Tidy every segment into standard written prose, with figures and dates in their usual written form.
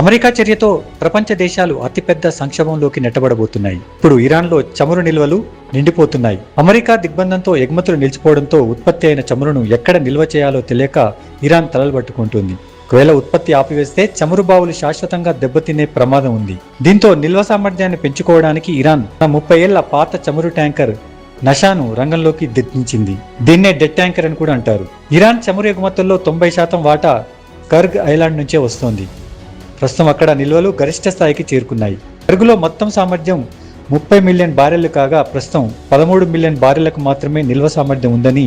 America చర్యతో ప్రపంచ దేశాలు అతిపెద్ద సంక్షోభంలోకి నెట్టబడబోతున్నాయి. ఇప్పుడు ఇరాన్లో చమురు నిల్వలు నిండిపోతున్నాయి. అమెరికా దిగ్బంధంతో ఎగుమతులు నిలిచిపోవడంతో ఉత్పత్తి అయిన చమురును ఎక్కడ నిల్వ చేయాలో తెలియక ఇరాన్ తలలు పట్టుకుంటుంది. ఒకవేళ ఉత్పత్తి ఆపివేస్తే చమురు బావులు శాశ్వతంగా దెబ్బతినే ప్రమాదం ఉంది. దీంతో నిల్వ సామర్థ్యాన్ని పెంచుకోవడానికి ఇరాన్ 30 ఏళ్ల పాత చమురు ట్యాంకర్ నషాను రంగంలోకి దించింది. దీన్నే డెడ్ ట్యాంకర్ అని కూడా అంటారు. ఇరాన్ చమురు ఎగుమతుల్లో 90% వాటా కర్గ్ ఐలాండ్ నుంచే వస్తోంది. ప్రస్తుతం అక్కడ నిల్వలు గరిష్ట స్థాయికి చేరుకున్నాయి. కర్గులో మొత్తం సామర్థ్యం 30 మిలియన్ బారెళ్లు కాగా ప్రస్తుతం 13 మిలియన్ బారెళ్లకు మాత్రమే నిల్వ సామర్థ్యం ఉందని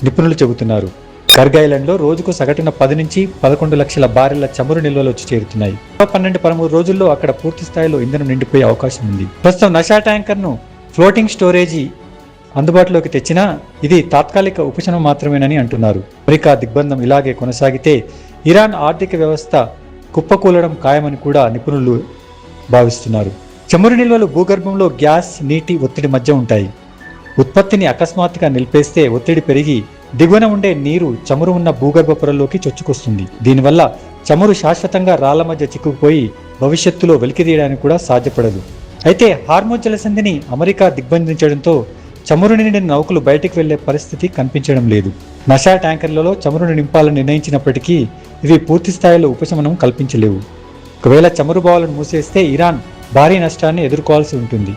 నిపుణులు చెబుతున్నారు. కర్గ్ ఐలాండ్లో రోజుకు సగటున 10 నుంచి 11 లక్షల బారెళ్ల చమురు నిల్వలు వచ్చి చేరుతున్నాయి. 12-13 రోజుల్లో అక్కడ పూర్తి స్థాయిలో ఇంధనం నిండిపోయే అవకాశం ఉంది. ప్రస్తుతం నషా ట్యాంకర్ను ఫ్లోటింగ్ స్టోరేజీ అందుబాటులోకి తెచ్చినా ఇది తాత్కాలిక ఉపశమనం మాత్రమేనని అంటున్నారు. అమెరికా దిగ్బంధం ఇలాగే కొనసాగితే ఇరాన్ ఆర్థిక వ్యవస్థ కుప్పకూలడం ఖాయమని కూడా నిపుణులు భావిస్తున్నారు. చమురు నిల్వలు భూగర్భంలో గ్యాస్, నీటి ఒత్తిడి మధ్య ఉంటాయి. ఉత్పత్తిని అకస్మాత్తుగా నిలిపేస్తే ఒత్తిడి పెరిగి దిగువన ఉండే నీరు చమురు ఉన్న భూగర్భ పొరల్లోకి చొచ్చుకొస్తుంది. దీనివల్ల చమురు శాశ్వతంగా రాళ్ల మధ్య చిక్కుకుపోయి భవిష్యత్తులో వెలికితీయడానికి కూడా సాధ్యపడదు. అయితే హార్మోజ్ జలసంధిని అమెరికా దిగ్బంధించడంతో చమురు నిండిన నౌకలు బయటికి వెళ్లే పరిస్థితి కనిపించడం లేదు. నషా ట్యాంకర్లలో చమురును నింపాలని నిర్ణయించినప్పటికీ ఇవి పూర్తి స్థాయిలో ఉపశమనం కల్పించలేవు. ఒకవేళ చమురు బావులను మూసేస్తే ఇరాన్ భారీ నష్టాన్ని ఎదుర్కోవాల్సి ఉంటుంది.